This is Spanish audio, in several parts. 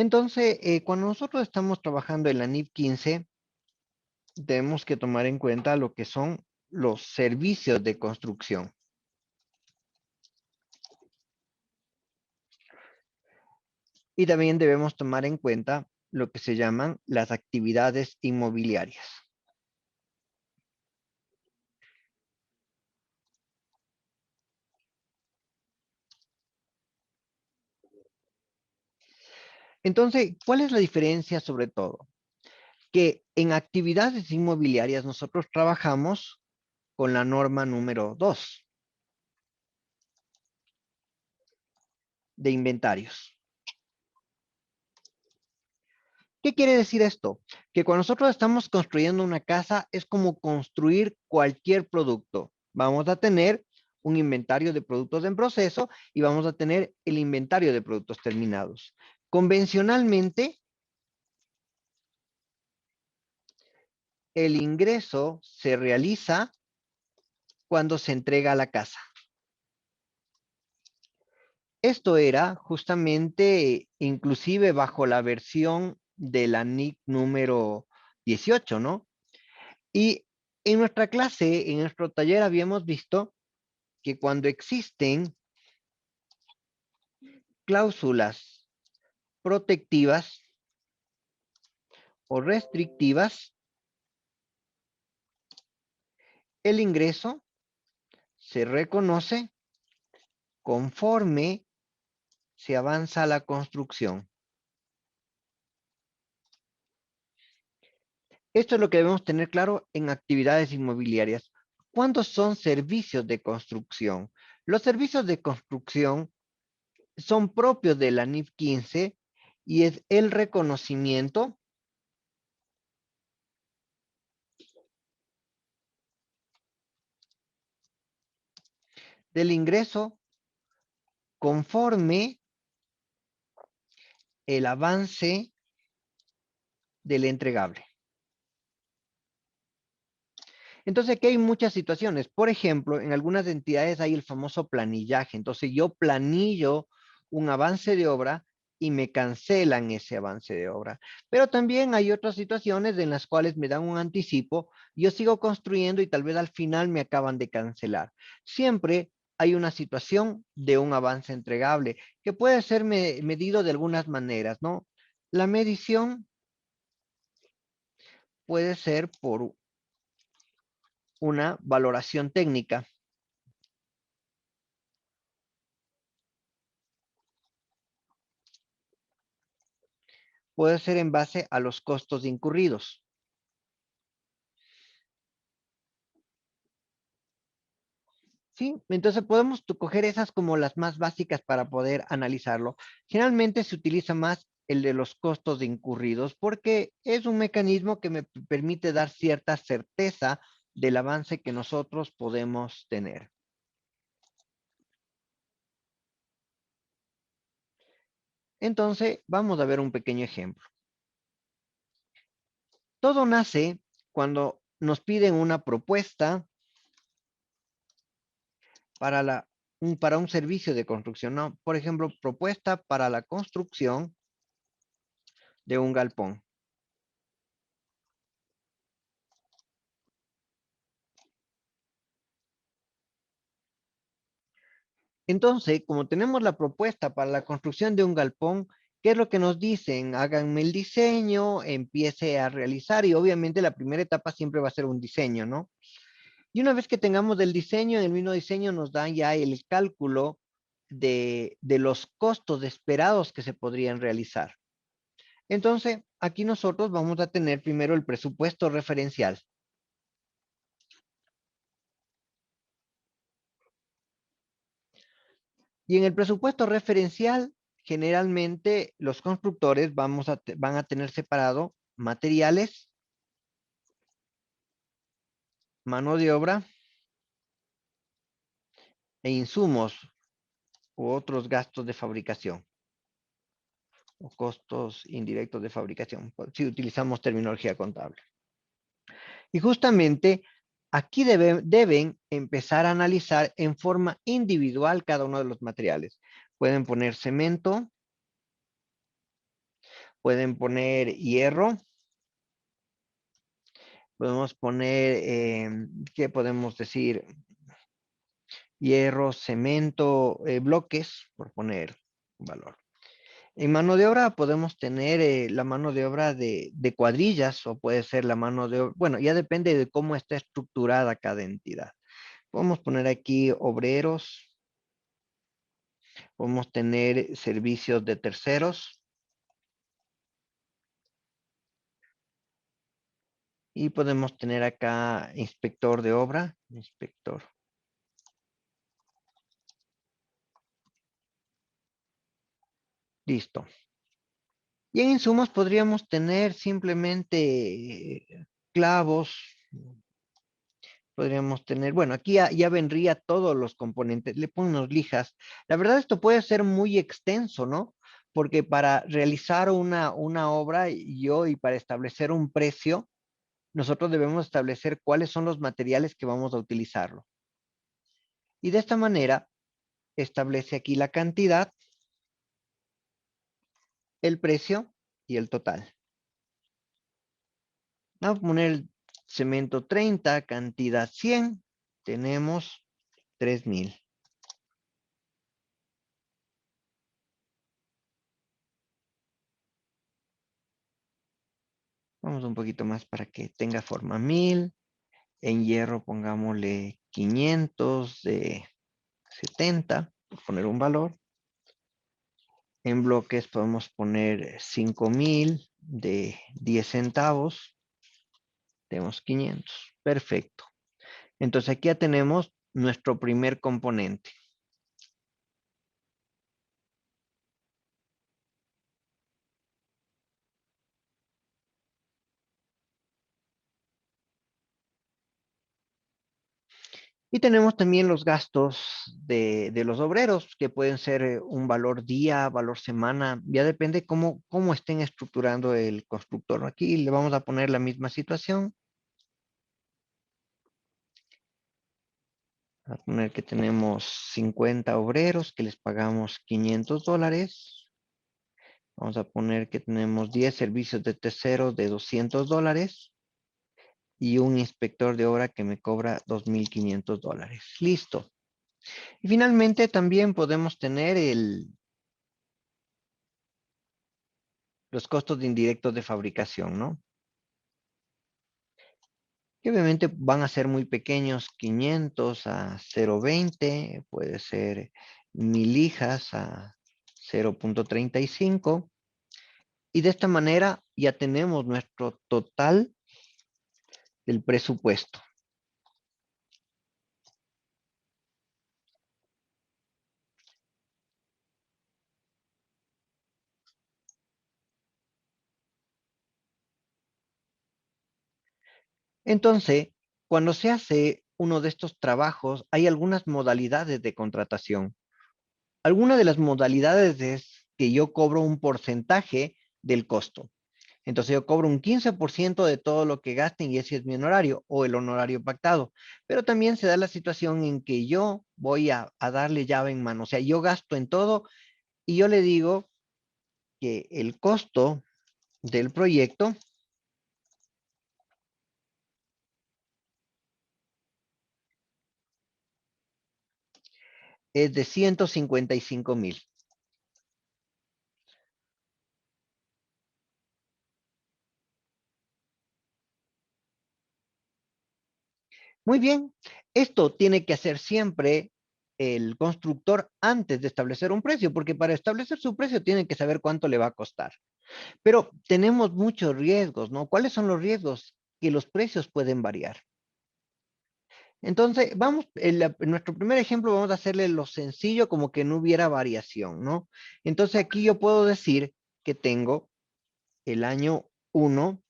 Entonces, cuando nosotros estamos trabajando en la NIF 15, tenemos que tomar en cuenta lo que son los servicios de construcción. Y también debemos tomar en cuenta lo que se llaman las actividades inmobiliarias. Entonces, ¿cuál es la diferencia sobre todo? Que en actividades inmobiliarias nosotros trabajamos con la norma número 2 de inventarios. ¿Qué quiere decir esto? Que cuando nosotros estamos construyendo una casa es como construir cualquier producto. Vamos a tener un inventario de productos en proceso y vamos a tener el inventario de productos terminados. Convencionalmente, el ingreso se realiza cuando se entrega la casa. Esto era justamente, inclusive bajo la versión de la NIC número 18, ¿no? Y en nuestra clase, en nuestro taller, habíamos visto que cuando existen cláusulas protectivas o restrictivas, el ingreso se reconoce conforme se avanza la construcción. Esto es lo que debemos tener claro en actividades inmobiliarias. ¿Cuántos son servicios de construcción? Los servicios de construcción son propios de la NIF 15 y es el reconocimiento del ingreso conforme el avance del entregable. Entonces, aquí hay muchas situaciones. Por ejemplo, en algunas entidades hay el famoso planillaje. Entonces, yo planillo un avance de obra y me cancelan ese avance de obra. Pero también hay otras situaciones en las cuales me dan un anticipo, yo sigo construyendo y tal vez al final me acaban de cancelar. Siempre hay una situación de un avance entregable que puede ser medido de algunas maneras, ¿no? La medición puede ser por una valoración técnica. Puede ser en base a los costos incurridos. ¿Sí? Entonces podemos coger esas como las más básicas para poder analizarlo. Generalmente se utiliza más el de los costos incurridos porque es un mecanismo que me permite dar cierta certeza del avance que nosotros podemos tener. Entonces, vamos a ver un pequeño ejemplo. Todo nace cuando nos piden una propuesta para un servicio de construcción, ¿no? Por ejemplo, propuesta para la construcción de un galpón. Entonces, como tenemos la propuesta para la construcción de un galpón, ¿qué es lo que nos dicen? Háganme el diseño, empiece a realizar y obviamente la primera etapa siempre va a ser un diseño, ¿no? Y una vez que tengamos el diseño, en el mismo diseño nos dan ya el cálculo de los costos esperados que se podrían realizar. Entonces, aquí nosotros vamos a tener primero el presupuesto referencial. Y en el presupuesto referencial, generalmente los constructores van a tener separado materiales, mano de obra e insumos u otros gastos de fabricación o costos indirectos de fabricación, si utilizamos terminología contable. Y justamente aquí deben empezar a analizar en forma individual cada uno de los materiales. Pueden poner cemento, Pueden poner hierro. Podemos poner, ¿qué podemos decir? Hierro, cemento, bloques, por poner un valor. En mano de obra podemos tener la mano de obra de cuadrillas o puede ser la mano de obra, bueno, ya depende de cómo está estructurada cada entidad. Podemos poner aquí obreros, podemos tener servicios de terceros y podemos tener acá inspector de obra, inspector. Listo. Y en insumos podríamos tener simplemente clavos, podríamos tener, bueno, aquí ya vendría todos los componentes, le ponemos lijas. La verdad esto puede ser muy extenso, ¿no? Porque para realizar una obra y para establecer un precio, nosotros debemos establecer cuáles son los materiales que vamos a utilizarlo. Y de esta manera establece aquí la cantidad, el precio y el total. Vamos a poner el cemento 30, cantidad 100, tenemos 3000. Vamos un poquito más para que tenga forma 1000. En hierro pongámosle 500 de 70, por poner un valor. En bloques podemos poner 5000 de 10 centavos. Tenemos 500. Perfecto. Entonces aquí ya tenemos nuestro primer componente. Y tenemos también los gastos de los obreros, que pueden ser un valor día, valor semana, ya depende cómo estén estructurando el constructor. Aquí le vamos a poner la misma situación. A poner que tenemos 50 obreros que les pagamos $500. Vamos a poner que tenemos 10 servicios de terceros de $200 y un inspector de obra que me cobra $2500. Listo. Y finalmente también podemos tener los costos de indirectos de fabricación, ¿no? Que obviamente van a ser muy pequeños, 500 a 0.20, puede ser 1000 lijas a 0.35. Y de esta manera ya tenemos nuestro total del presupuesto. Entonces, cuando se hace uno de estos trabajos, hay algunas modalidades de contratación. Alguna de las modalidades es que yo cobro un porcentaje del costo. Entonces yo cobro un 15% de todo lo que gasten y ese es mi honorario o el honorario pactado. Pero también se da la situación en que yo voy a darle llave en mano. O sea, yo gasto en todo y yo le digo que el costo del proyecto es de 155,000. Muy bien, esto tiene que hacer siempre el constructor antes de establecer un precio, porque para establecer su precio tiene que saber cuánto le va a costar. Pero tenemos muchos riesgos, ¿no? ¿Cuáles son los riesgos? Que los precios pueden variar. Entonces, vamos, en nuestro primer ejemplo vamos a hacerle lo sencillo como que no hubiera variación, ¿no? Entonces aquí yo puedo decir que tengo el año 1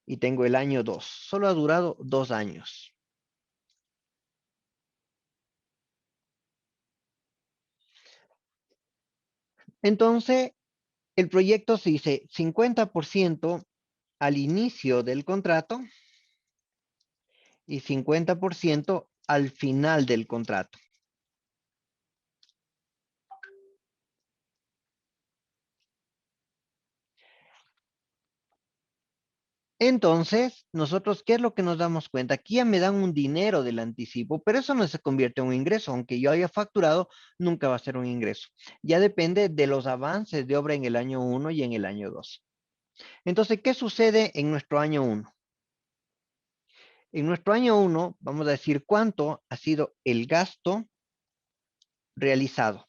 y tengo el año 2. Solo ha durado 2 años. Entonces, el proyecto se dice 50% al inicio del contrato y 50% al final del contrato. Entonces, nosotros, ¿qué es lo que nos damos cuenta? Aquí ya me dan un dinero del anticipo, pero eso no se convierte en un ingreso. Aunque yo haya facturado, nunca va a ser un ingreso. Ya depende de los avances de obra en el año 1 y en el año 2. Entonces, ¿qué sucede en nuestro año 1? En nuestro año 1, vamos a decir cuánto ha sido el gasto realizado.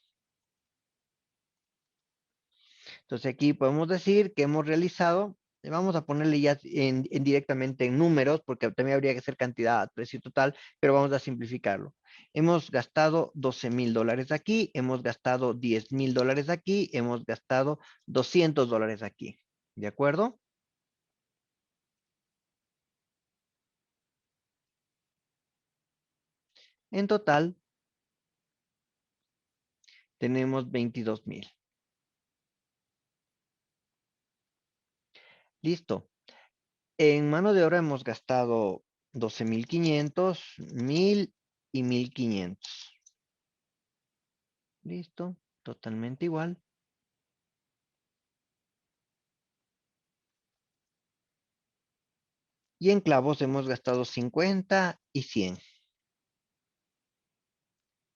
Entonces, aquí podemos decir que hemos realizado, vamos a ponerle ya directamente en números, porque también habría que hacer cantidad, precio total, pero vamos a simplificarlo. Hemos gastado $12,000 aquí, hemos gastado $10,000 aquí, hemos gastado $200 aquí. ¿De acuerdo? En total, tenemos 22,000. Listo. En mano de obra hemos gastado 12,500, 1,000 y 1,500. Listo. Totalmente igual. Y en clavos hemos gastado 50 y 100.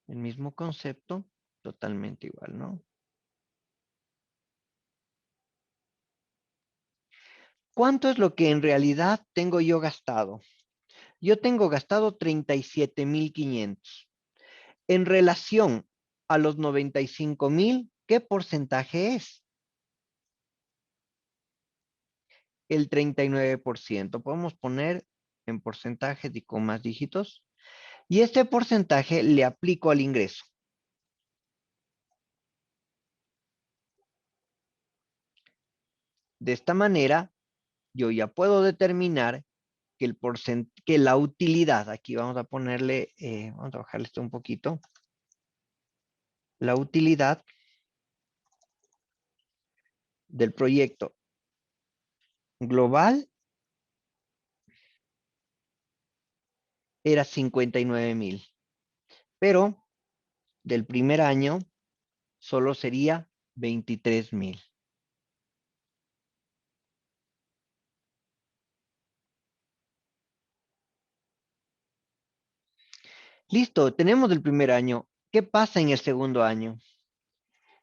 El mismo concepto, totalmente igual, ¿no? ¿Cuánto es lo que en realidad tengo yo gastado? Yo tengo gastado 37,500. En relación a los 95,000, ¿qué porcentaje es? El 39%. Podemos poner en porcentajes y con más dígitos. Y este porcentaje le aplico al ingreso. De esta manera, yo ya puedo determinar que la utilidad, aquí vamos a ponerle, vamos a bajarle esto un poquito, la utilidad del proyecto global era 59,000, pero del primer año solo sería 23,000. Listo, tenemos el primer año. ¿Qué pasa en el segundo año?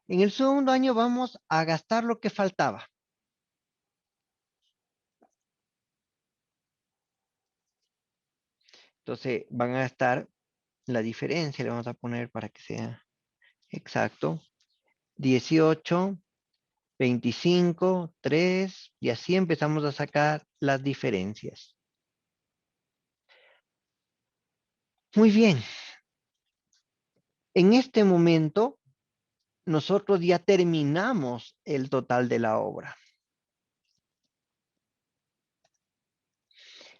En el segundo año vamos a gastar lo que faltaba. Entonces van a gastar la diferencia, le vamos a poner para que sea exacto, 18, 25, 3, y así empezamos a sacar las diferencias. Muy bien, en este momento nosotros ya terminamos el total de la obra,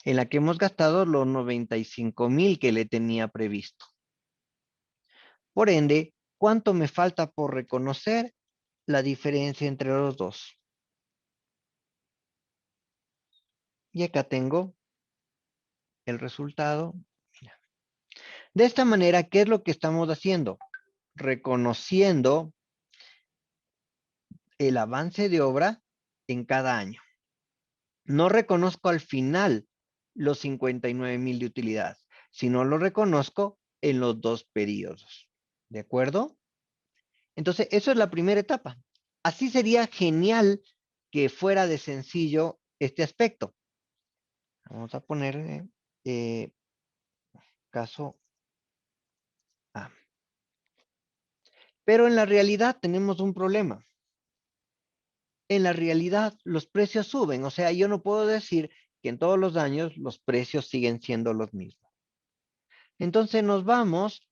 en la que hemos gastado los 95,000 que le tenía previsto. Por ende, ¿cuánto me falta por reconocer la diferencia entre los dos? Y acá tengo el resultado. De esta manera, ¿qué es lo que estamos haciendo? Reconociendo el avance de obra en cada año. No reconozco al final los 59,000 de utilidad, sino lo reconozco en los dos periodos. ¿De acuerdo? Entonces, eso es la primera etapa. Así sería genial que fuera de sencillo este aspecto. Vamos a poner eh, caso A. Pero en la realidad tenemos un problema. En la realidad los precios suben, o sea, yo no puedo decir que en todos los años los precios siguen siendo los mismos. Entonces nos vamos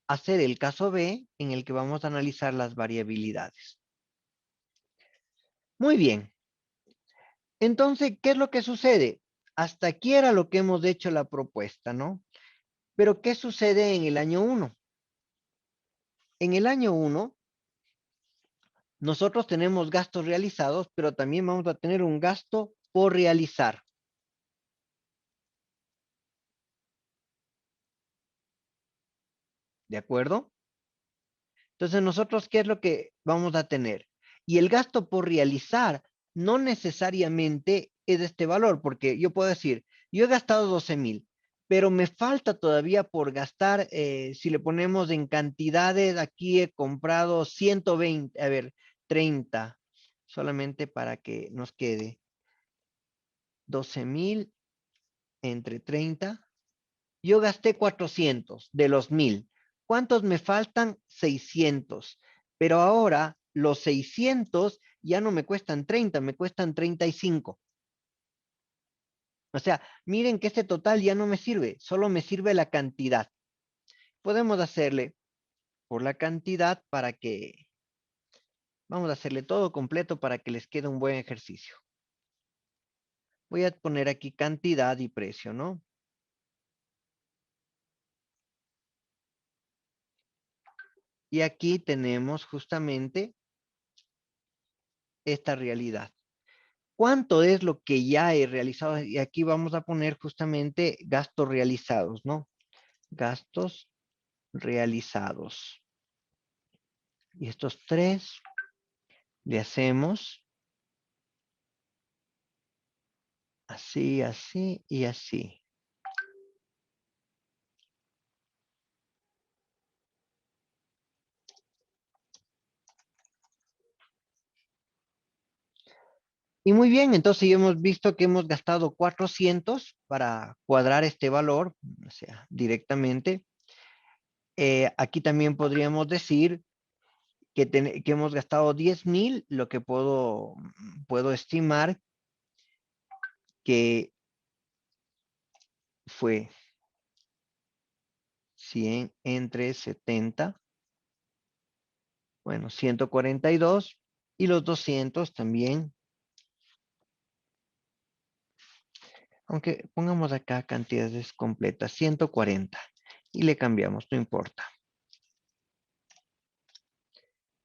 a hacer el caso B en el que vamos a analizar las variabilidades. Muy bien. Entonces, ¿qué es lo que sucede? Hasta aquí era lo que hemos hecho la propuesta, ¿no? Pero ¿qué sucede en el año 1? En el año 1, nosotros tenemos gastos realizados, pero también vamos a tener un gasto por realizar. ¿De acuerdo? Entonces, nosotros, ¿qué es lo que vamos a tener? Y el gasto por realizar no necesariamente es este valor, porque yo puedo decir, yo he gastado 12,000, pero me falta todavía por gastar, si le ponemos en cantidades, aquí he comprado 120, a ver, 30, solamente para que nos quede 12,000 entre 30. Yo gasté 400 de los 1,000. ¿Cuántos me faltan? 600. Pero ahora los 600 ya no me cuestan 30, me cuestan 35. O sea, miren que este total ya no me sirve, solo me sirve la cantidad. Podemos hacerle por la cantidad para que, vamos a hacerle todo completo para que les quede un buen ejercicio. Voy a poner aquí cantidad y precio, ¿no? Y aquí tenemos justamente esta realidad. ¿Cuánto es lo que ya he realizado? Y aquí vamos a poner justamente gastos realizados, ¿no? Gastos realizados. Y estos tres le hacemos así, así y así. Y muy bien, entonces ya hemos visto que hemos gastado 400 para cuadrar este valor, o sea, directamente. Aquí también podríamos decir que hemos gastado 10,000, lo que puedo estimar que fue 100 entre 70, bueno, 142, y los 200 también, aunque pongamos acá cantidades completas, 140, y le cambiamos, no importa.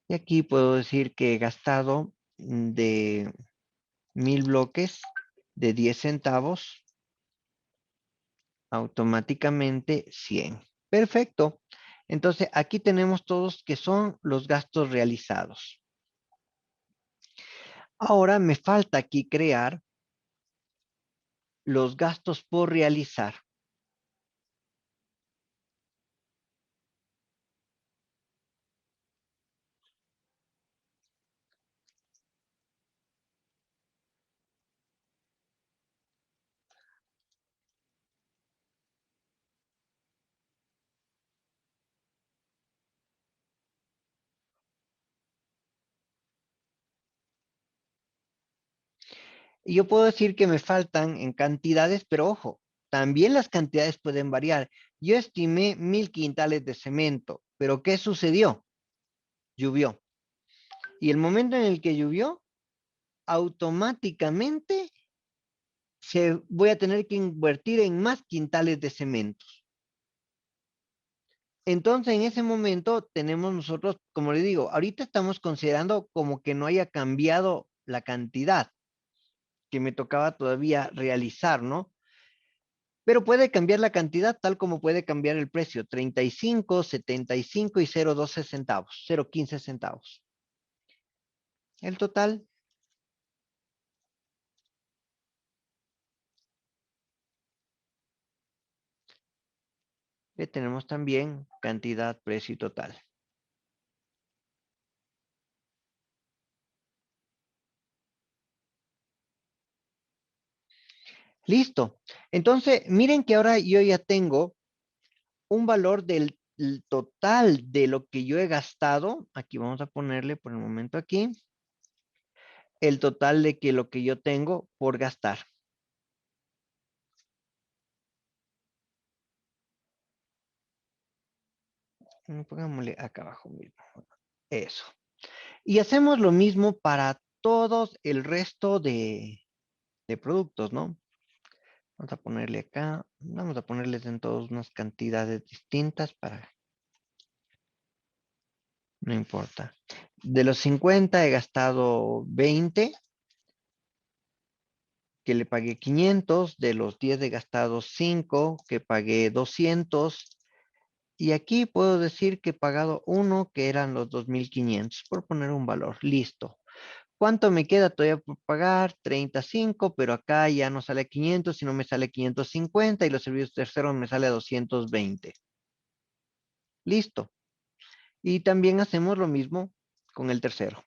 Y aquí puedo decir que he gastado de 1,000 bloques de 10 centavos, automáticamente 100. Perfecto. Entonces, aquí tenemos todos que son los gastos realizados. Ahora me falta aquí crear los gastos por realizar. Y yo puedo decir que me faltan en cantidades, pero ojo, también las cantidades pueden variar. Yo estimé 1,000 quintales de cemento, pero ¿qué sucedió? Llovió. Y el momento en el que llovió, automáticamente voy a tener que invertir en más quintales de cemento. Entonces, en ese momento tenemos nosotros, como le digo, ahorita estamos considerando como que no haya cambiado la cantidad que me tocaba todavía realizar, ¿no? Pero puede cambiar la cantidad tal como puede cambiar el precio, 35, 75 y 0,12 centavos, 0,15 centavos. El total, le tenemos también cantidad, precio y total. Listo. Entonces, miren que ahora yo ya tengo un valor del total de lo que yo he gastado. Aquí vamos a ponerle por el momento aquí. El total de que lo que yo tengo por gastar. Pongámosle acá abajo mismo. Eso. Y hacemos lo mismo para todos el resto de productos, ¿no? Vamos a ponerle acá, vamos a ponerles en todos unas cantidades distintas para, no importa. De los 50 he gastado 20, que le pagué 500, de los 10 he gastado 5, que pagué 200, y aquí puedo decir que he pagado 1, que eran los 2,500, por poner un valor. Listo. ¿Cuánto me queda todavía por pagar? 35, pero acá ya no sale 500, sino me sale 550 y los servicios terceros me sale a 220. Listo. Y también hacemos lo mismo con el tercero.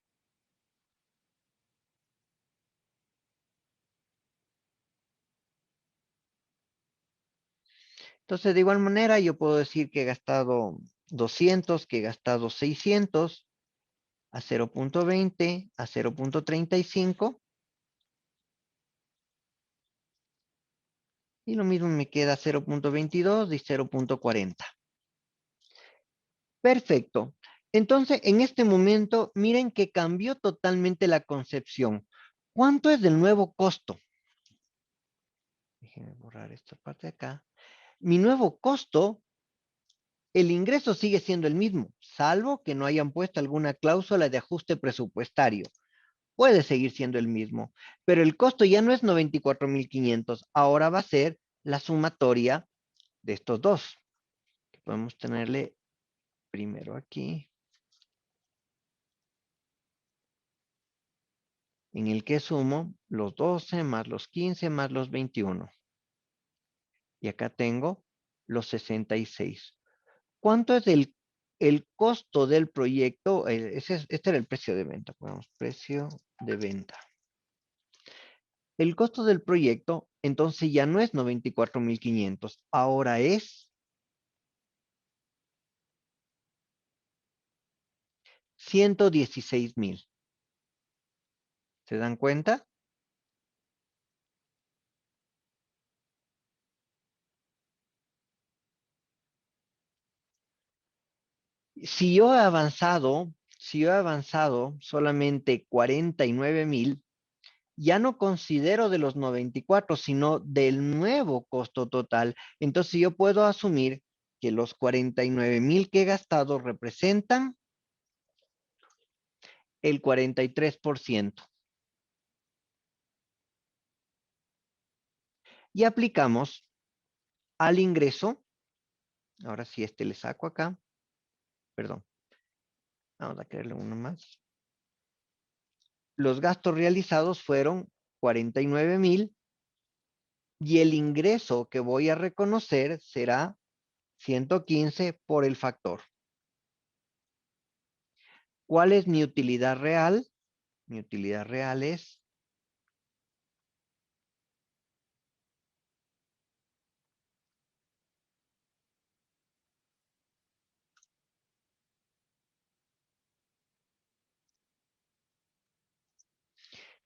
Entonces, de igual manera, yo puedo decir que he gastado 200, que he gastado 600 a 0.20, a 0.35. Y lo mismo me queda 0.22 y 0.40. Perfecto. Entonces, en este momento, miren que cambió totalmente la concepción. ¿Cuánto es del nuevo costo? Déjenme borrar esta parte de acá. Mi nuevo costo, el ingreso sigue siendo el mismo, salvo que no hayan puesto alguna cláusula de ajuste presupuestario. Puede seguir siendo el mismo, pero el costo ya no es 94.500. Ahora va a ser la sumatoria de estos dos. Podemos tenerle primero aquí, en el que sumo los 12 más los 15 más los 21. Y acá tengo los 66. ¿Cuánto es el costo del proyecto? Este era el precio de venta. Ponemos precio de venta. El costo del proyecto, entonces ya no es 94.500. Ahora es 116.000. ¿Se dan cuenta? Si yo he avanzado solamente 49.000, ya no considero de los 94, sino del nuevo costo total. Entonces yo puedo asumir que los 49.000 que he gastado representan el 43%. Y aplicamos al ingreso, ahora sí le saco acá, perdón, vamos a crearle uno más. Los gastos realizados fueron 49.000 y el ingreso que voy a reconocer será 115 por el factor. ¿Cuál es mi utilidad real? Mi utilidad real es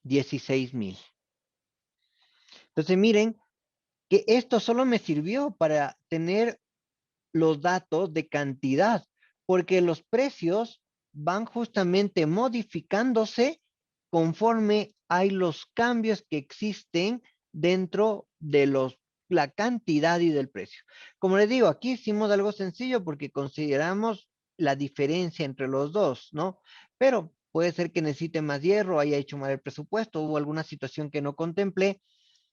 16.000. Entonces miren que esto solo me sirvió para tener los datos de cantidad, porque los precios van justamente modificándose conforme hay los cambios que existen dentro de la cantidad y del precio. Como les digo, aquí hicimos algo sencillo porque consideramos la diferencia entre los dos, ¿no? Pero puede ser que necesite más hierro, haya hecho mal el presupuesto, hubo alguna situación que no contemplé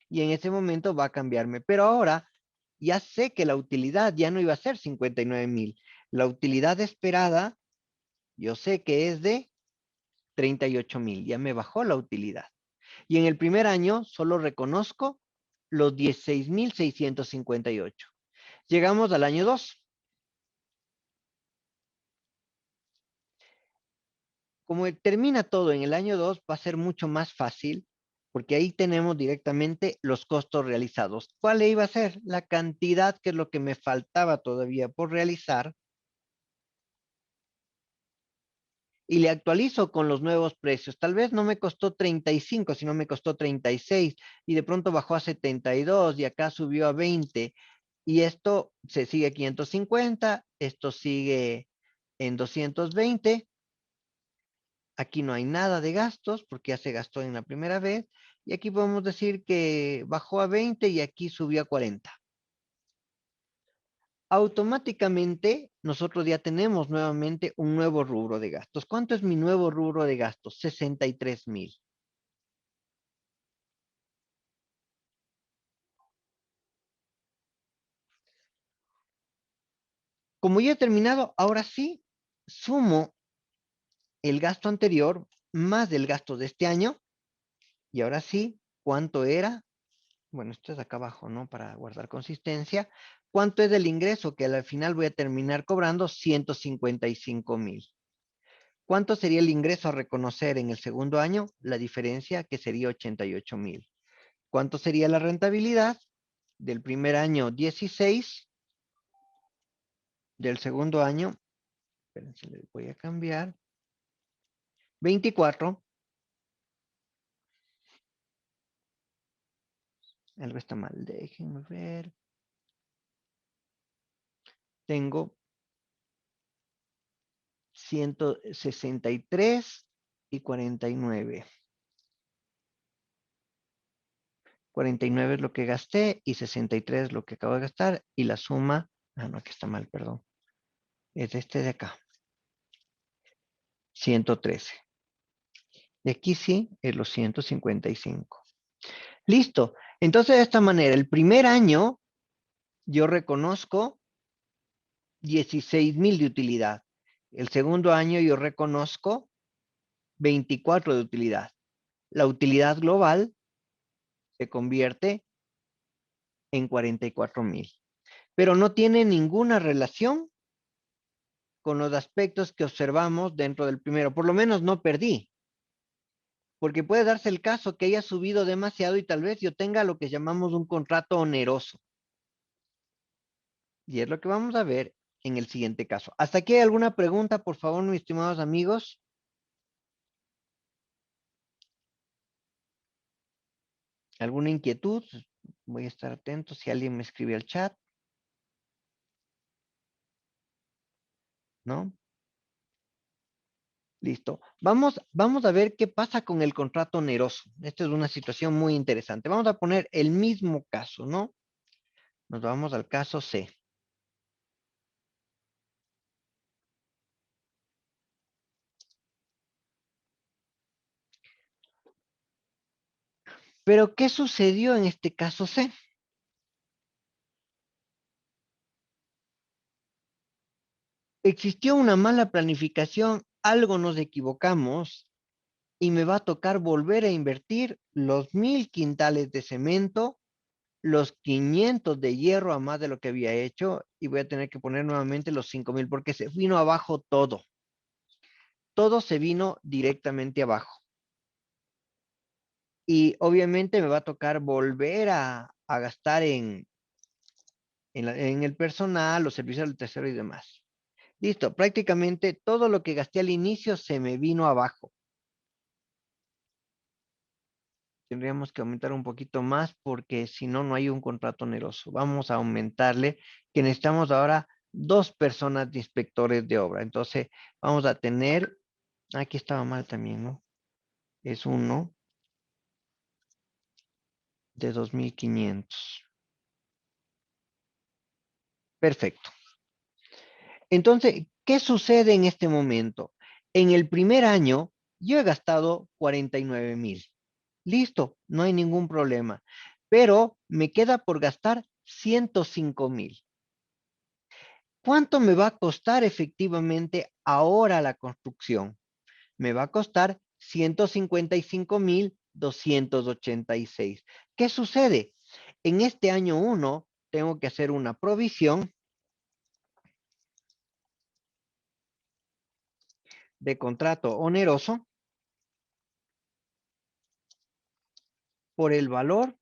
y en ese momento va a cambiarme. Pero ahora ya sé que la utilidad ya no iba a ser 59.000. La utilidad esperada, yo sé que es de 38.000. Ya me bajó la utilidad. Y en el primer año solo reconozco los 16.658. Llegamos al año 2. Como termina todo en el año 2, va a ser mucho más fácil porque ahí tenemos directamente los costos realizados. ¿Cuál iba a ser? La cantidad, que es lo que me faltaba todavía por realizar, y le actualizo con los nuevos precios. Tal vez no me costó 35, sino me costó 36 y de pronto bajó a 72 y acá subió a 20 y esto se sigue a 550, esto sigue en 220. Aquí no hay nada de gastos porque ya se gastó en la primera vez. Y aquí podemos decir que bajó a 20 y aquí subió a 40. Automáticamente nosotros ya tenemos nuevamente un nuevo rubro de gastos. ¿Cuánto es mi nuevo rubro de gastos? 63.000. Como ya he terminado, ahora sí sumo el gasto anterior más del gasto de este año. Y ahora sí, ¿cuánto era? Bueno, esto es acá abajo, ¿no? Para guardar consistencia. ¿Cuánto es del ingreso? Que al final voy a terminar cobrando 155,000. ¿Cuánto sería el ingreso a reconocer en el segundo año? La diferencia, que sería 88,000. ¿Cuánto sería la rentabilidad? Del primer año, 16. Del segundo año, espérense, les voy a cambiar. 24. Algo está mal, déjenme ver. Tengo 163 y 49. 49 es lo que gasté y 63 es lo que acabo de gastar. Y la suma, no, aquí está mal, perdón. Es este de acá. 113. De aquí sí es los 155. Listo. Entonces, de esta manera, el primer año yo reconozco 16,000 de utilidad. El segundo año yo reconozco 24 de utilidad. La utilidad global se convierte en 44,000. Pero no tiene ninguna relación con los aspectos que observamos dentro del primero. Por lo menos no perdí. Porque puede darse el caso que haya subido demasiado y tal vez yo tenga lo que llamamos un contrato oneroso. Y es lo que vamos a ver en el siguiente caso. ¿Hasta aquí hay alguna pregunta, por favor, mis estimados amigos? ¿Alguna inquietud? Voy a estar atento si alguien me escribe al chat. ¿No? Listo. Vamos a ver qué pasa con el contrato oneroso. Esta es una situación muy interesante. Vamos a poner el mismo caso, ¿no? Nos vamos al caso C. Pero, ¿qué sucedió en este caso C? Existió una mala planificación, algo nos equivocamos y me va a tocar volver a invertir los 1,000 quintales de cemento, los 500 de hierro a más de lo que había hecho y voy a tener que poner nuevamente los 5,000 porque se vino abajo todo. Todo se vino directamente abajo. Y obviamente me va a tocar volver a gastar en el personal, los servicios del tercero y demás. Listo, prácticamente todo lo que gasté al inicio se me vino abajo. Tendríamos que aumentar un poquito más porque si no, no hay un contrato oneroso. Vamos a aumentarle que necesitamos ahora 2 personas de inspectores de obra. Entonces, vamos a tener, aquí estaba mal también, ¿no? Es uno de 2,500. Perfecto. Entonces, ¿qué sucede en este momento? En el primer año, yo he gastado 49,000. Listo, no hay ningún problema. Pero me queda por gastar 105,000. ¿Cuánto me va a costar efectivamente ahora la construcción? Me va a costar 155,286. ¿Qué sucede? En este año 1 tengo que hacer una provisión de contrato oneroso por el valor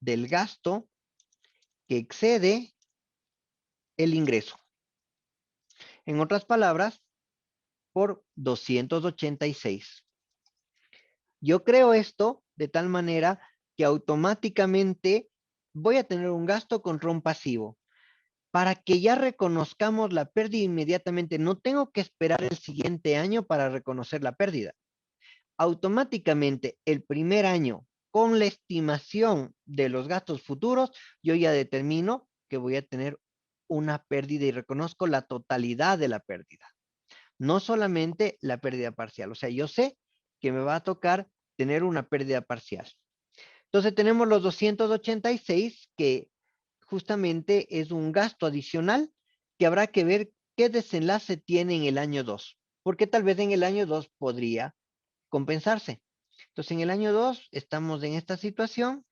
del gasto que excede el ingreso. En otras palabras, por 286. Yo creo esto de tal manera que automáticamente voy a tener un gasto contra un pasivo. Para que ya reconozcamos la pérdida inmediatamente, no tengo que esperar el siguiente año para reconocer la pérdida. Automáticamente, el primer año, con la estimación de los gastos futuros, yo ya determino que voy a tener una pérdida y reconozco la totalidad de la pérdida. No solamente la pérdida parcial. O sea, yo sé que me va a tocar tener una pérdida parcial. Entonces tenemos los 286 que justamente es un gasto adicional que habrá que ver qué desenlace tiene en el año 2. Porque tal vez en el año 2 podría compensarse. Entonces, en el año 2 estamos en esta situación.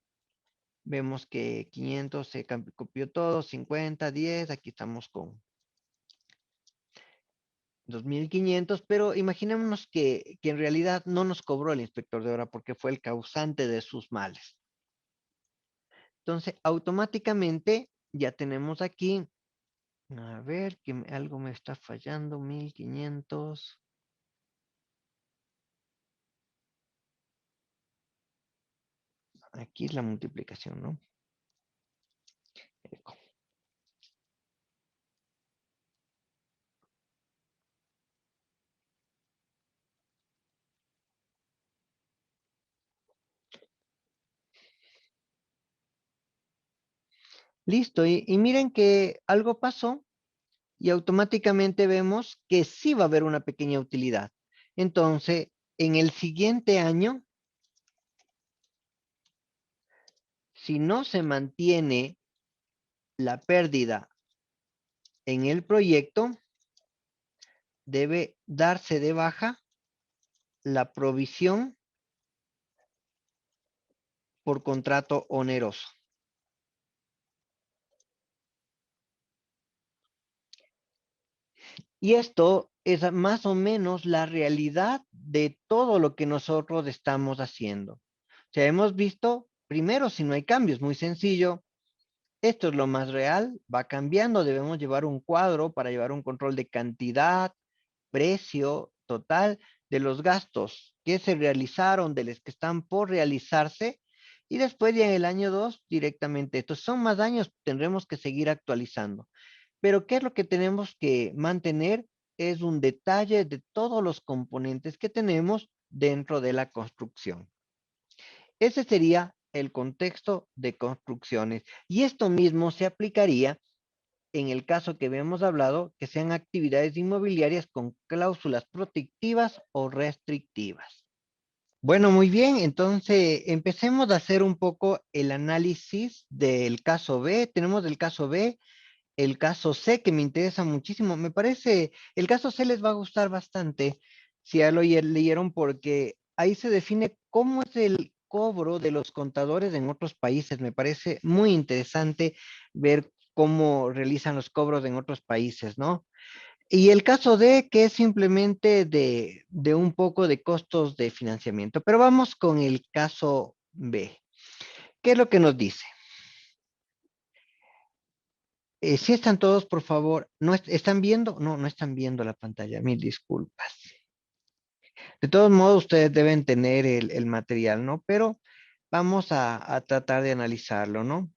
Vemos que 500 se copió todo, 50, 10, aquí estamos con 2500, pero imaginémonos que en realidad no nos cobró el inspector de obra porque fue el causante de sus males. Entonces, automáticamente ya tenemos aquí, a ver, que algo me está fallando, 1500. Aquí es la multiplicación, ¿no? Eco. Listo, y miren que algo pasó y automáticamente vemos que sí va a haber una pequeña utilidad. Entonces, en el siguiente año, si no se mantiene la pérdida en el proyecto, debe darse de baja la provisión por contrato oneroso. Y esto es más o menos la realidad de todo lo que nosotros estamos haciendo. O sea, hemos visto, primero, si no hay cambios, muy sencillo. Esto es lo más real, va cambiando, debemos llevar un cuadro para llevar un control de cantidad, precio total de los gastos que se realizaron, de los que están por realizarse, y después ya en el año 2 directamente. Estos son más años, tendremos que seguir actualizando. Pero ¿qué es lo que tenemos que mantener? Es un detalle de todos los componentes que tenemos dentro de la construcción. Ese sería el contexto de construcciones. Y esto mismo se aplicaría en el caso que habíamos hablado, que sean actividades inmobiliarias con cláusulas protectivas o restrictivas. Bueno, muy bien, entonces empecemos a hacer un poco el análisis del caso B. Tenemos el caso B, el caso C, que me interesa muchísimo. Me parece, el caso C les va a gustar bastante, si ya lo leyeron, porque ahí se define cómo es el cobro de los contadores en otros países. Me parece muy interesante ver cómo realizan los cobros en otros países, ¿no? Y el caso D, que es simplemente de un poco de costos de financiamiento. Pero vamos con el caso B. ¿Qué es lo que nos dice? Si están todos, por favor, ¿no están viendo? No, no están viendo la pantalla, mil disculpas. De todos modos, ustedes deben tener el material, ¿no? Pero vamos a tratar de analizarlo, ¿no?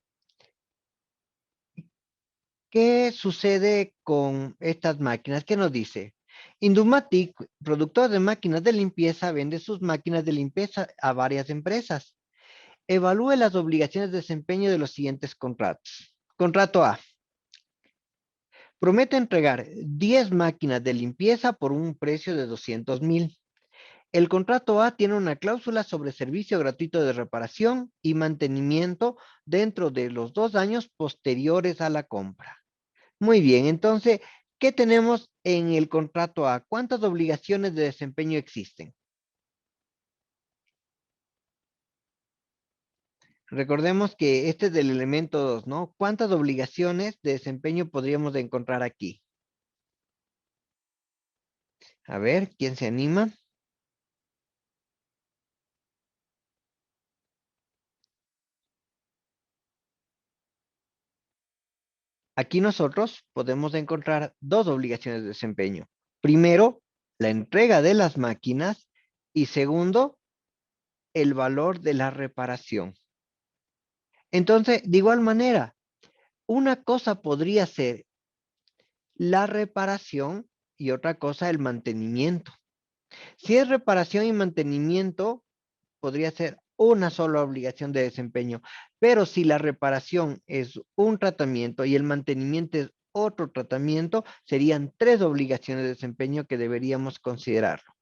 ¿Qué sucede con estas máquinas? ¿Qué nos dice? Indumatic, productor de máquinas de limpieza, vende sus máquinas de limpieza a varias empresas. Evalúe las obligaciones de desempeño de los siguientes contratos. Contrato A. Promete entregar 10 máquinas de limpieza por un precio de 200,000. El contrato A tiene una cláusula sobre servicio gratuito de reparación y mantenimiento dentro de los 2 años posteriores a la compra. Muy bien, entonces, ¿qué tenemos en el contrato A? ¿Cuántas obligaciones de desempeño existen? Recordemos que este es del elemento 2, ¿no? ¿Cuántas obligaciones de desempeño podríamos encontrar aquí? A ver, ¿quién se anima? Aquí nosotros podemos encontrar dos obligaciones de desempeño. Primero, la entrega de las máquinas y segundo, el valor de la reparación. Entonces, de igual manera, una cosa podría ser la reparación y otra cosa el mantenimiento. Si es reparación y mantenimiento, podría ser una sola obligación de desempeño, pero si la reparación es un tratamiento y el mantenimiento es otro tratamiento, serían tres obligaciones de desempeño que deberíamos considerarlo.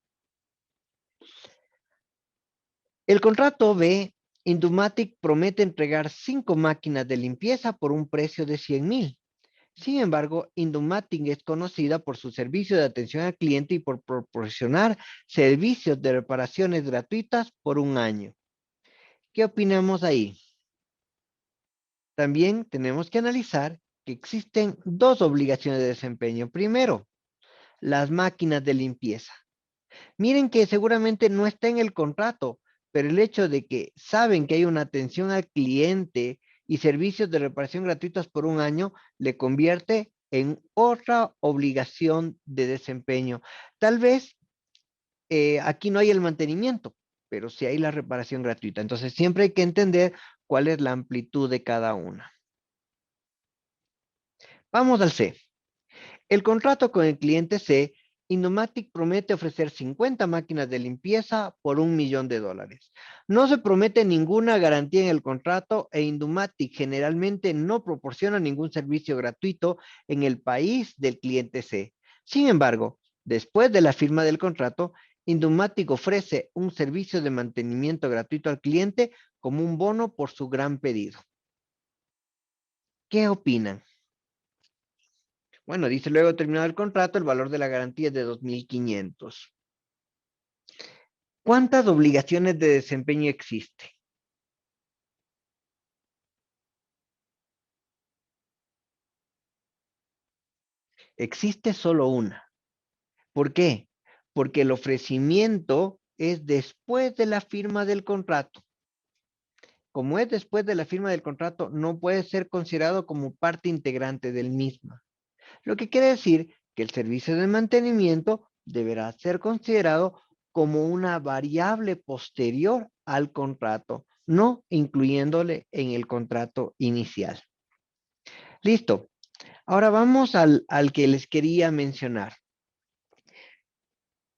El contrato B, Indumatic promete entregar 5 máquinas de limpieza por un precio de 100,000. Sin embargo, Indumatic es conocida por su servicio de atención al cliente y por proporcionar servicios de reparaciones gratuitas por un año. ¿Qué opinamos ahí? También tenemos que analizar que existen dos obligaciones de desempeño. Primero, las máquinas de limpieza. Miren que seguramente no está en el contrato, pero el hecho de que saben que hay una atención al cliente y servicios de reparación gratuitos por un año le convierte en otra obligación de desempeño. Tal vez aquí no hay el mantenimiento, pero sí hay la reparación gratuita. Entonces siempre hay que entender cuál es la amplitud de cada una. Vamos al C. El contrato con el cliente C, Indomatic promete ofrecer 50 máquinas de limpieza por $1.000.000. No se promete ninguna garantía en el contrato e Indomatic generalmente no proporciona ningún servicio gratuito en el país del cliente C. Sin embargo, después de la firma del contrato, Indomatic ofrece un servicio de mantenimiento gratuito al cliente como un bono por su gran pedido. ¿Qué opinan? Bueno, dice luego terminado el contrato, el valor de la garantía es de 2.500. ¿Cuántas obligaciones de desempeño existe? Existe solo una. ¿Por qué? Porque el ofrecimiento es después de la firma del contrato. Como es después de la firma del contrato, no puede ser considerado como parte integrante del mismo. Lo que quiere decir que el servicio de mantenimiento deberá ser considerado como una variable posterior al contrato, no incluyéndole en el contrato inicial. Listo. Ahora vamos al que les quería mencionar.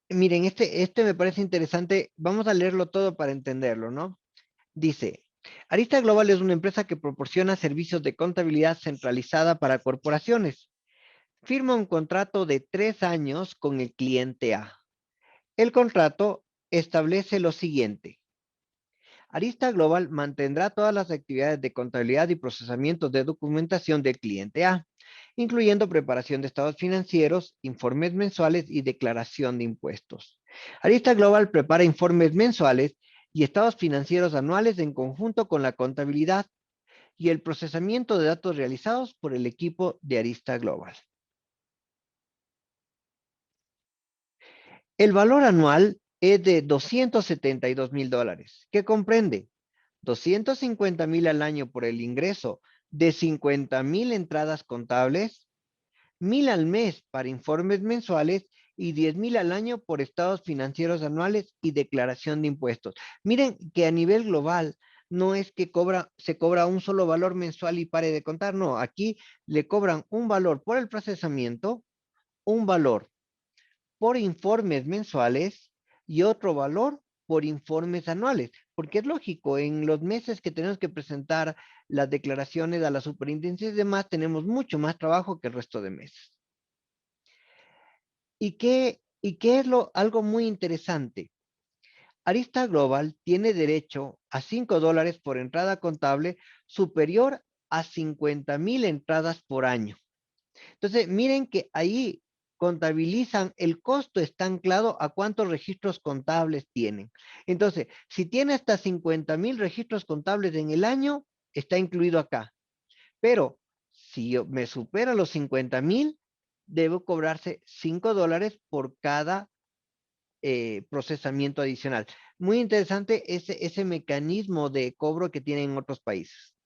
Miren, este me parece interesante. Vamos a leerlo todo para entenderlo, ¿no? Dice, Arista Global es una empresa que proporciona servicios de contabilidad centralizada para corporaciones. Firma un contrato de 3 años con el cliente A. El contrato establece lo siguiente. Arista Global mantendrá todas las actividades de contabilidad y procesamiento de documentación del cliente A, incluyendo preparación de estados financieros, informes mensuales y declaración de impuestos. Arista Global prepara informes mensuales y estados financieros anuales en conjunto con la contabilidad y el procesamiento de datos realizados por el equipo de Arista Global. El valor anual es de $272.000, que comprende 250,000 al año por el ingreso de 50,000 entradas contables, 1,000 al mes para informes mensuales y 10,000 al año por estados financieros anuales y declaración de impuestos. Miren que a nivel global no es que se cobra un solo valor mensual y pare de contar, no, aquí le cobran un valor por el procesamiento, un valor por informes mensuales y otro valor por informes anuales, porque es lógico, en los meses que tenemos que presentar las declaraciones a la superintendencia y demás, tenemos mucho más trabajo que el resto de meses. ¿Y qué es algo muy interesante? Arista Global tiene derecho a $5 por entrada contable superior a 50,000 entradas por año. Entonces, miren que ahí contabilizan, el costo está anclado a cuántos registros contables tienen. Entonces, si tiene hasta 50,000 registros contables en el año, está incluido acá. Pero si me supera los 50,000, debo cobrarse $5 por cada procesamiento adicional. Muy interesante ese mecanismo de cobro que tienen en otros países.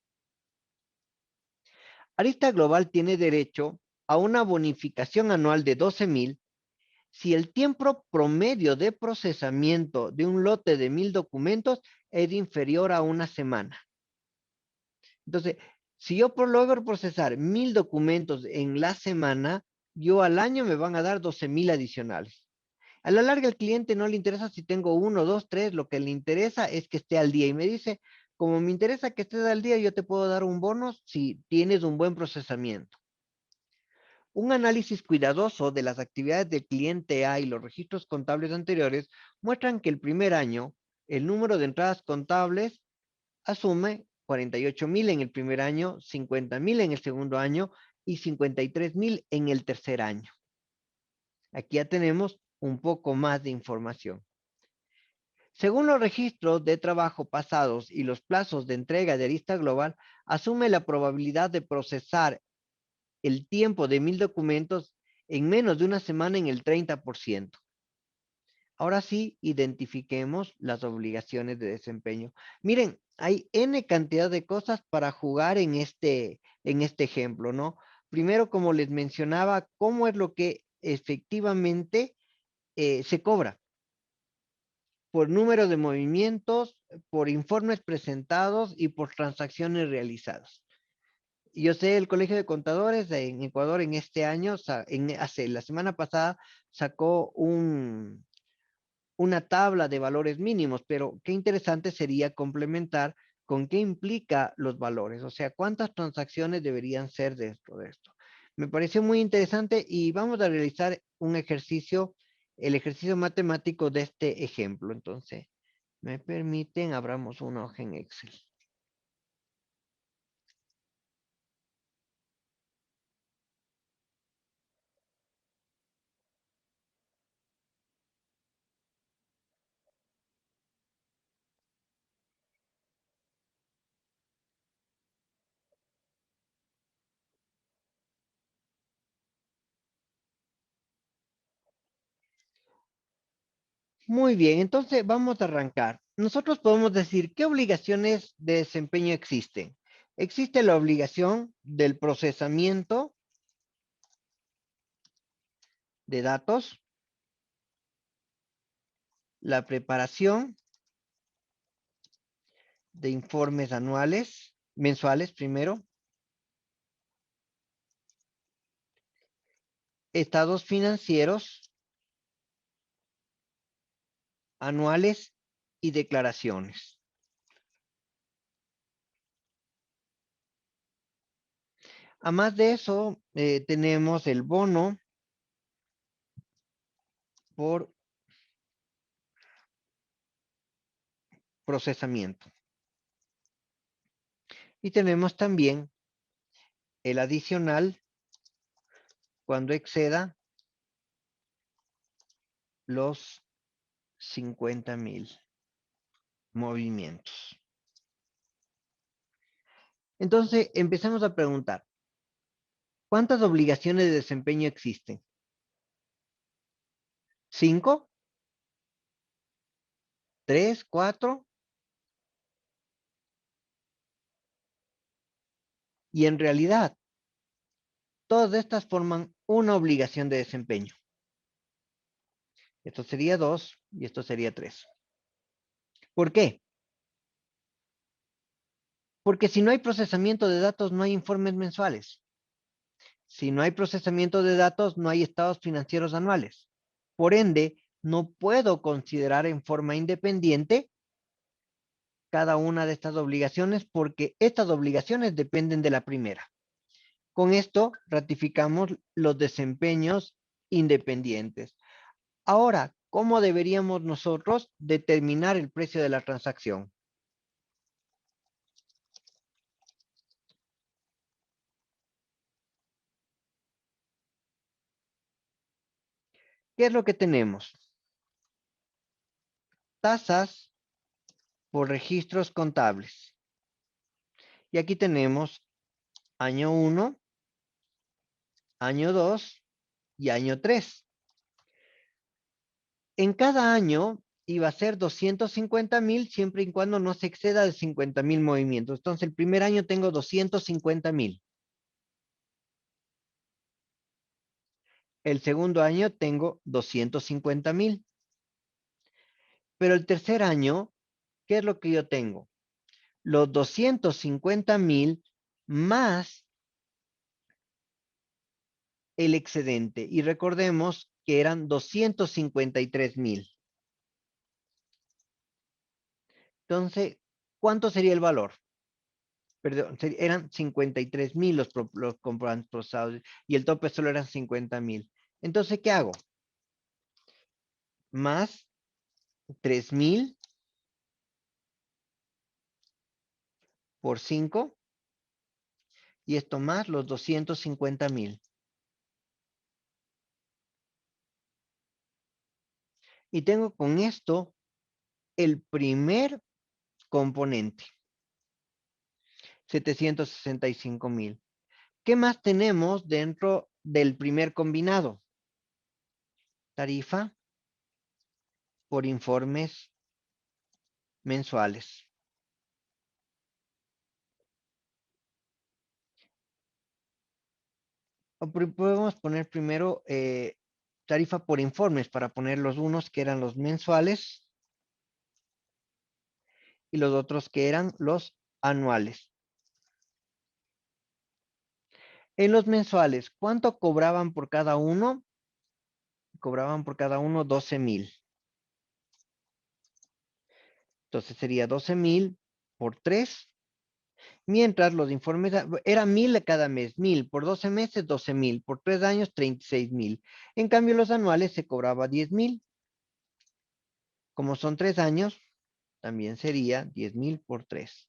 Arista Global tiene derecho a una bonificación anual de 12,000 si el tiempo promedio de procesamiento de un lote de 1,000 documentos es inferior a una semana. Entonces, si yo logro procesar 1,000 documentos en la semana, yo al año me van a dar 12,000 adicionales. A la larga, el cliente no le interesa si tengo 1, 2, 3, lo que le interesa es que esté al día. Y me dice, como me interesa que estés al día, yo te puedo dar un bono si tienes un buen procesamiento. Un análisis cuidadoso de las actividades del cliente A y los registros contables anteriores muestran que el primer año, el número de entradas contables asume 48,000 en el primer año, 50,000 en el segundo año y 53,000 en el tercer año. Aquí ya tenemos un poco más de información. Según los registros de trabajo pasados y los plazos de entrega de Arista Global, asume la probabilidad de procesar el tiempo de 1000 documentos en menos de una semana en el 30%. Ahora sí, identifiquemos las obligaciones de desempeño. Miren, hay N cantidad de cosas para jugar en este ejemplo, ¿no? Primero, como les mencionaba, ¿cómo es lo que efectivamente se cobra? Por número de movimientos, por informes presentados y por transacciones realizadas. Yo sé, el Colegio de Contadores en Ecuador en este año, la semana pasada, sacó una tabla de valores mínimos, pero qué interesante sería complementar con qué implica los valores, o sea, cuántas transacciones deberían ser dentro de esto. Me pareció muy interesante y vamos a realizar un ejercicio, el ejercicio matemático de este ejemplo. Entonces, me permiten, abramos una hoja en Excel. Muy bien, entonces vamos a arrancar. Nosotros podemos decir qué obligaciones de desempeño existen. Existe la obligación del procesamiento de datos, la preparación de informes anuales, mensuales primero, estados financieros anuales y declaraciones. A más de eso, tenemos el bono por procesamiento. Y tenemos también el adicional cuando exceda los 50,000 movimientos. Entonces, empezamos a preguntar, ¿cuántas obligaciones de desempeño existen? ¿5? ¿3? ¿4? Y en realidad, todas estas forman una obligación de desempeño. Esto sería 2 y esto sería 3. ¿Por qué? Porque si no hay procesamiento de datos, no hay informes mensuales. Si no hay procesamiento de datos, no hay estados financieros anuales. Por ende, no puedo considerar en forma independiente cada una de estas obligaciones porque estas obligaciones dependen de la primera. Con esto ratificamos los desempeños independientes. Ahora, ¿cómo deberíamos nosotros determinar el precio de la transacción? ¿Qué es lo que tenemos? Tasas por registros contables. Y aquí tenemos año 1, año 2 y año 3. En cada año iba a ser 250,000 siempre y cuando no se exceda de 50,000 movimientos. Entonces, el primer año tengo 250,000. El segundo año tengo 250,000. Pero el tercer año, ¿qué es lo que yo tengo? Los 250,000 más el excedente. Y recordemos que eran 253,000. Entonces, ¿cuánto sería el valor? Perdón, eran 53,000 los comprobantes procesados y el tope solo eran 50,000. Entonces, ¿qué hago? Más 3,000 por 5 y esto más los 250,000. Y tengo con esto el primer componente, 765,000. ¿Qué más tenemos dentro del primer combinado? Tarifa por informes mensuales. Podemos poner primero tarifa por informes para poner los unos que eran los mensuales y los otros que eran los anuales. En los mensuales, ¿cuánto cobraban por cada uno? Cobraban por cada uno 12,000. Entonces sería 12,000 por 3. Mientras los informes era 1,000 cada mes, 1,000 por 12 meses, 12,000 por 3 años, 36,000. En cambio, los anuales se cobraba 10,000. Como son 3 años, también sería 10,000 por 3.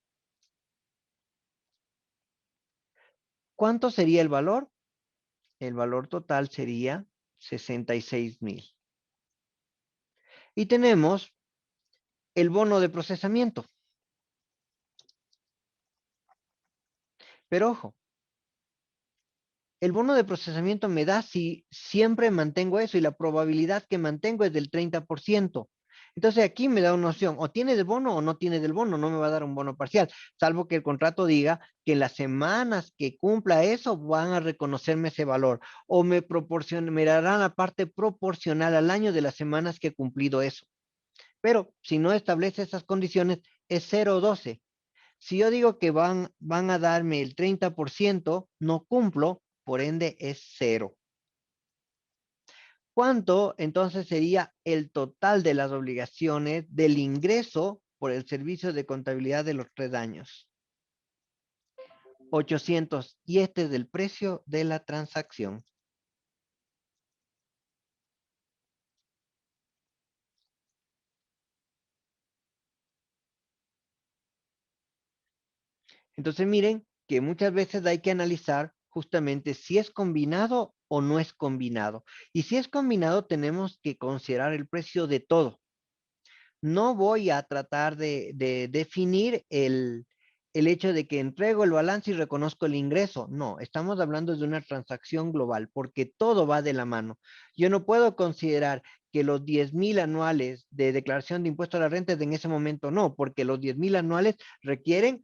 ¿Cuánto sería el valor? El valor total sería 66,000. Y tenemos el bono de procesamiento. Pero ojo, el bono de procesamiento me da si siempre mantengo eso y la probabilidad que mantengo es del 30%. Entonces aquí me da una opción, o tiene del bono o no tiene del bono, no me va a dar un bono parcial, salvo que el contrato diga que en las semanas que cumpla eso van a reconocerme ese valor o me darán la parte proporcional al año de las semanas que he cumplido eso. Pero si no establece esas condiciones, es 0,12. Si yo digo que van a darme el 30%, no cumplo, por ende es 0. ¿Cuánto entonces sería el total de las obligaciones del ingreso por el servicio de contabilidad de los 3 años? 800. Y este es el precio de la transacción. Entonces miren que muchas veces hay que analizar justamente si es combinado o no es combinado. Y si es combinado tenemos que considerar el precio de todo. No voy a tratar de definir el hecho de que entrego el balance y reconozco el ingreso. No, estamos hablando de una transacción global porque todo va de la mano. Yo no puedo considerar que los 10,000 anuales de declaración de impuesto a la renta en ese momento no, porque los 10,000 anuales requieren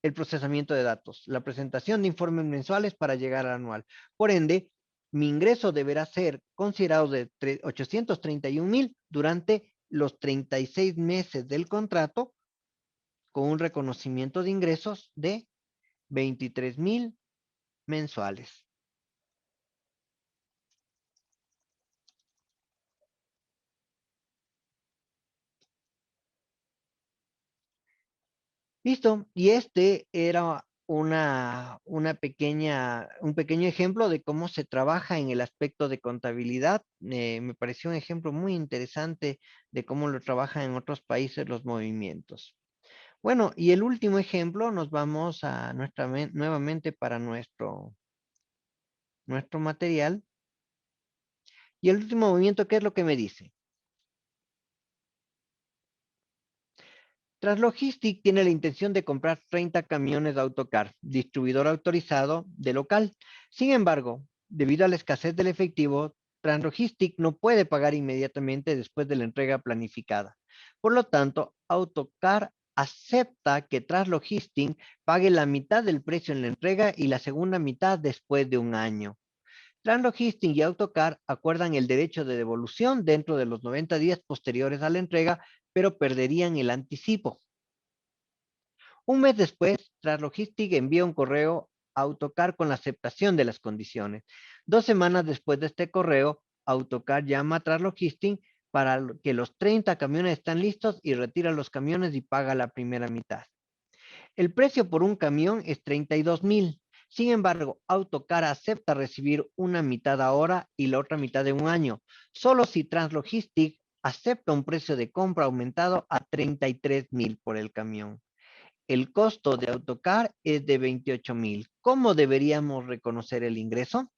el procesamiento de datos, la presentación de informes mensuales para llegar al anual. Por ende, mi ingreso deberá ser considerado de 831,000 durante los 36 meses del contrato con un reconocimiento de ingresos de 23,000 mensuales. Listo. Y este era un pequeño ejemplo de cómo se trabaja en el aspecto de contabilidad. Me pareció un ejemplo muy interesante de cómo lo trabajan en otros países los movimientos. Bueno, y el último ejemplo, nos vamos a nuevamente para nuestro material. Y el último movimiento, ¿qué es lo que me dice? Traslogistic tiene la intención de comprar 30 camiones de autocar, distribuidor autorizado de local. Sin embargo, debido a la escasez del efectivo, Translogistic no puede pagar inmediatamente después de la entrega planificada. Por lo tanto, Autocar acepta que Translogistic pague la mitad del precio en la entrega y la segunda mitad después de un año. Translogistic y Autocar acuerdan el derecho de devolución dentro de los 90 días posteriores a la entrega, pero perderían el anticipo. Un mes después, Translogistic envía un correo a Autocar con la aceptación de las condiciones. 2 semanas después de este correo, Autocar llama a Translogistic para que los 30 camiones están listos y retira los camiones y paga la primera mitad. El precio por un camión es 32,000. Sin embargo, Autocar acepta recibir una mitad ahora y la otra mitad de un año, solo si Translogistic acepta un precio de compra aumentado a 33,000 por el camión. El costo de AutoCAD es de 28,000. ¿Cómo deberíamos reconocer el ingreso?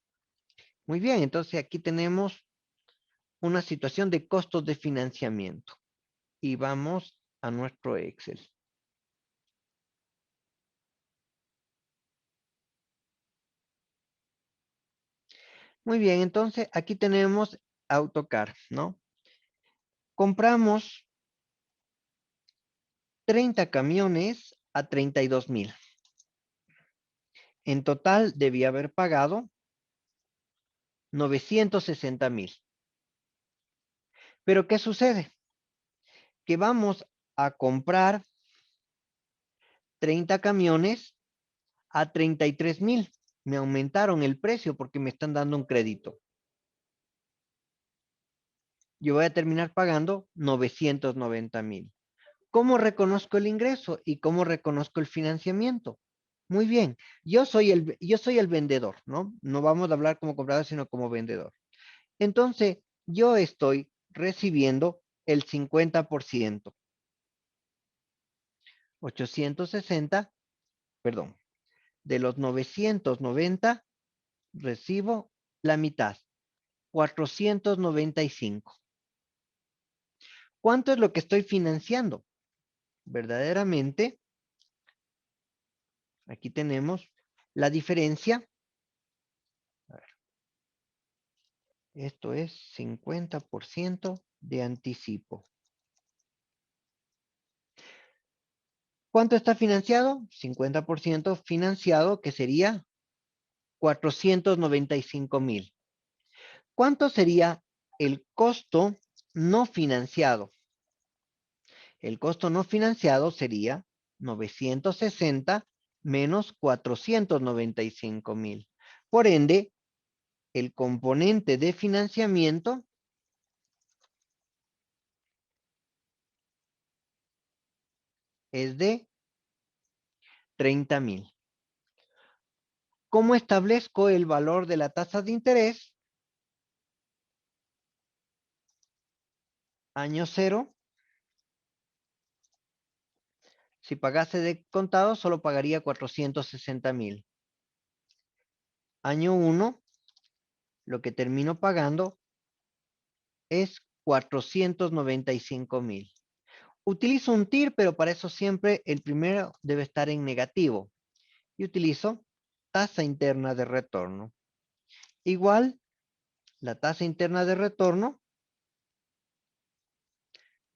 Muy bien, entonces aquí tenemos una situación de costos de financiamiento. Y vamos a nuestro Excel. Muy bien, entonces aquí tenemos AutoCAD, ¿no? Compramos 30 camiones a 32,000. En total debía haber pagado 960,000. Pero ¿qué sucede? Que vamos a comprar 30 camiones a 33,000. Me aumentaron el precio porque me están dando un crédito. Yo voy a terminar pagando 990,000. ¿Cómo reconozco el ingreso y cómo reconozco el financiamiento? Muy bien, yo soy el vendedor, ¿no? No vamos a hablar como comprador, sino como vendedor. Entonces, yo estoy recibiendo el 50%. 860, perdón, de los 990 recibo la mitad, 495. ¿Cuánto es lo que estoy financiando? Verdaderamente, aquí tenemos la diferencia. A ver, esto es 50% de anticipo. ¿Cuánto está financiado? 50% financiado, que sería 495,000. ¿Cuánto sería el costo no financiado? El costo no financiado sería 960 menos 495,000. Por ende, el componente de financiamiento es de 30,000. ¿Cómo establezco el valor de la tasa de interés? Año cero. Si pagase de contado, solo pagaría 460,000. Año 1, lo que termino pagando es 495,000. Utilizo un TIR, pero para eso siempre el primero debe estar en negativo. Y utilizo tasa interna de retorno. Igual, la tasa interna de retorno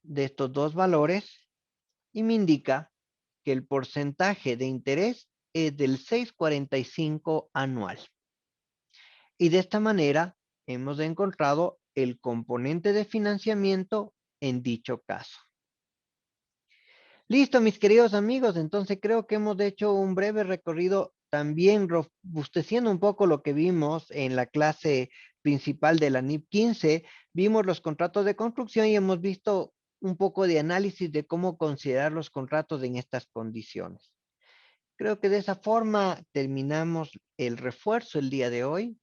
de estos dos valores y me indica que el porcentaje de interés es del 6,45 anual. Y de esta manera hemos encontrado el componente de financiamiento en dicho caso. Listo, mis queridos amigos, entonces creo que hemos hecho un breve recorrido también robusteciendo un poco lo que vimos en la clase principal de la NIP 15. Vimos los contratos de construcción y hemos visto un poco de análisis de cómo considerar los contratos en estas condiciones. Creo que de esa forma terminamos el refuerzo el día de hoy.